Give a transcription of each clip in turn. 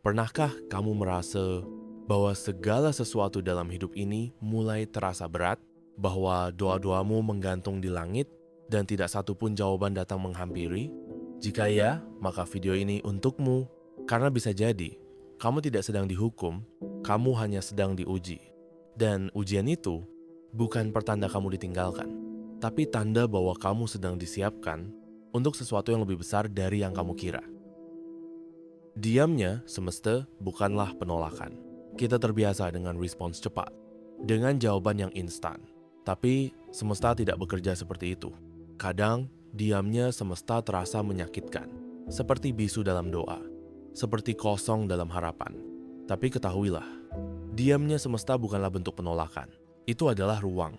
Pernahkah kamu merasa bahwa segala sesuatu dalam hidup ini mulai terasa berat? Bahwa doa-doamu menggantung di langit dan tidak satu pun jawaban datang menghampiri? Jika ya, maka video ini untukmu. Karena bisa jadi, kamu tidak sedang dihukum, kamu hanya sedang diuji. Dan ujian itu bukan pertanda kamu ditinggalkan, tapi tanda bahwa kamu sedang disiapkan untuk sesuatu yang lebih besar dari yang kamu kira. Diamnya semesta bukanlah penolakan. Kita terbiasa dengan respons cepat, dengan jawaban yang instan. Tapi semesta tidak bekerja seperti itu. Kadang diamnya semesta terasa menyakitkan, seperti bisu dalam doa, seperti kosong dalam harapan. Tapi ketahuilah, diamnya semesta bukanlah bentuk penolakan. Itu adalah ruang.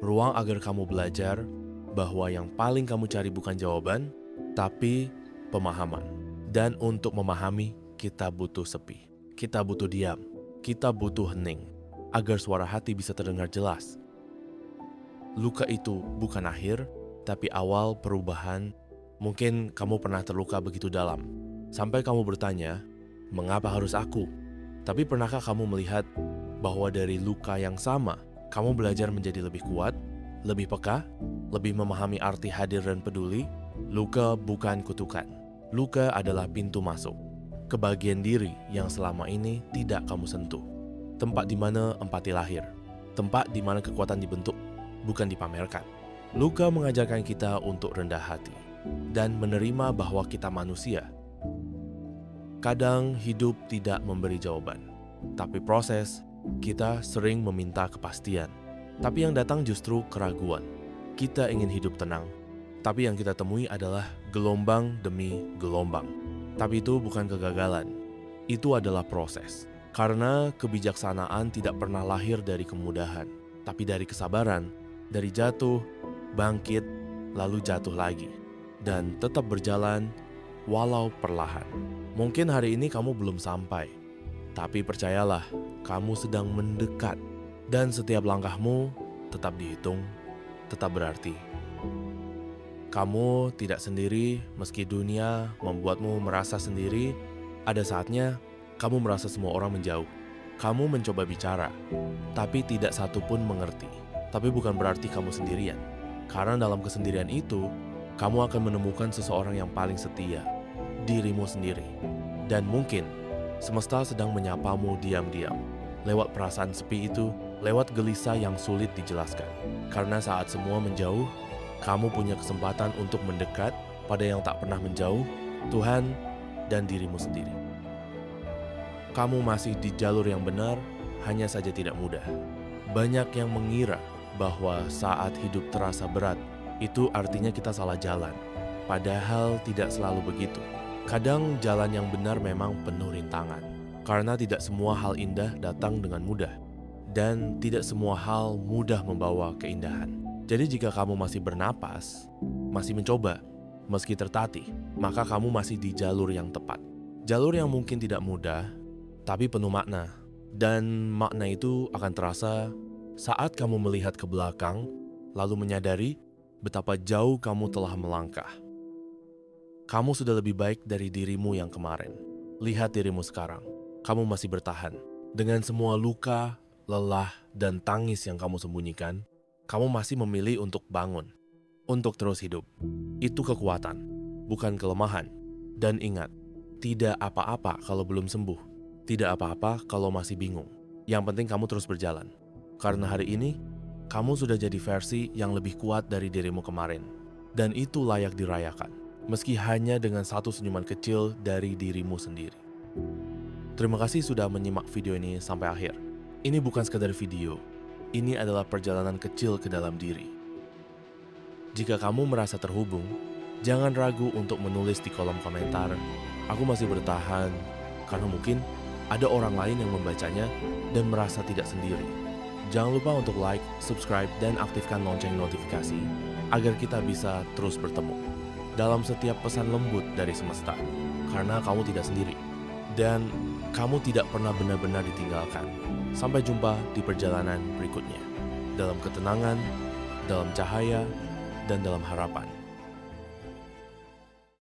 Ruang agar kamu belajar bahwa yang paling kamu cari bukan jawaban, tapi pemahaman. Dan untuk memahami, kita butuh sepi. Kita butuh diam. Kita butuh hening, agar suara hati bisa terdengar jelas. Luka itu bukan akhir, tapi awal perubahan. Mungkin kamu pernah terluka begitu dalam, sampai kamu bertanya, mengapa harus aku? Tapi pernahkah kamu melihat bahwa dari luka yang sama, kamu belajar menjadi lebih kuat, lebih peka, lebih memahami arti hadir dan peduli? Luka bukan kutukan. Luka adalah pintu masuk ke bagian diri yang selama ini tidak kamu sentuh. Tempat di mana empati lahir. Tempat di mana kekuatan dibentuk, bukan dipamerkan. Luka mengajarkan kita untuk rendah hati dan menerima bahwa kita manusia. Kadang hidup tidak memberi jawaban, tapi proses kita sering meminta kepastian. Tapi yang datang justru keraguan. Kita ingin hidup tenang, tapi yang kita temui adalah gelombang demi gelombang. Tapi itu bukan kegagalan, itu adalah proses. Karena kebijaksanaan tidak pernah lahir dari kemudahan, tapi dari kesabaran, dari jatuh, bangkit, lalu jatuh lagi, dan tetap berjalan walau perlahan. Mungkin hari ini kamu belum sampai, tapi percayalah, kamu sedang mendekat, dan setiap langkahmu tetap dihitung, tetap berarti. Kamu tidak sendiri meski dunia membuatmu merasa sendiri. Ada saatnya kamu merasa semua orang menjauh. Kamu mencoba bicara, tapi tidak satu pun mengerti. Tapi bukan berarti kamu sendirian. Karena dalam kesendirian itu, kamu akan menemukan seseorang yang paling setia, dirimu sendiri. Dan mungkin semesta sedang menyapamu diam-diam. Lewat perasaan sepi itu, lewat gelisah yang sulit dijelaskan. Karena saat semua menjauh, kamu punya kesempatan untuk mendekat pada yang tak pernah menjauh, Tuhan dan dirimu sendiri. Kamu masih di jalur yang benar, hanya saja tidak mudah. Banyak yang mengira bahwa saat hidup terasa berat, itu artinya kita salah jalan. Padahal tidak selalu begitu. Kadang jalan yang benar memang penuh rintangan. Karena tidak semua hal indah datang dengan mudah. Dan tidak semua hal mudah membawa keindahan. Jadi jika kamu masih bernapas, masih mencoba, meski tertatih, maka kamu masih di jalur yang tepat. Jalur yang mungkin tidak mudah, tapi penuh makna. Dan makna itu akan terasa saat kamu melihat ke belakang, lalu menyadari betapa jauh kamu telah melangkah. Kamu sudah lebih baik dari dirimu yang kemarin. Lihat dirimu sekarang, kamu masih bertahan. Dengan semua luka, lelah, dan tangis yang kamu sembunyikan, kamu masih memilih untuk bangun, untuk terus hidup. Itu kekuatan, bukan kelemahan. Dan ingat, tidak apa-apa kalau belum sembuh. Tidak apa-apa kalau masih bingung. Yang penting kamu terus berjalan. Karena hari ini, kamu sudah jadi versi yang lebih kuat dari dirimu kemarin. Dan itu layak dirayakan, meski hanya dengan satu senyuman kecil dari dirimu sendiri. Terima kasih sudah menyimak video ini sampai akhir. Ini bukan sekadar video. Ini adalah perjalanan kecil ke dalam diri. Jika kamu merasa terhubung, jangan ragu untuk menulis di kolom komentar, "Aku masih bertahan," karena mungkin ada orang lain yang membacanya dan merasa tidak sendiri. Jangan lupa untuk like, subscribe, dan aktifkan lonceng notifikasi agar kita bisa terus bertemu dalam setiap pesan lembut dari semesta. Karena kamu tidak sendiri, dan kamu tidak pernah benar-benar ditinggalkan. Sampai jumpa di perjalanan berikutnya, dalam ketenangan, dalam cahaya, dan dalam harapan.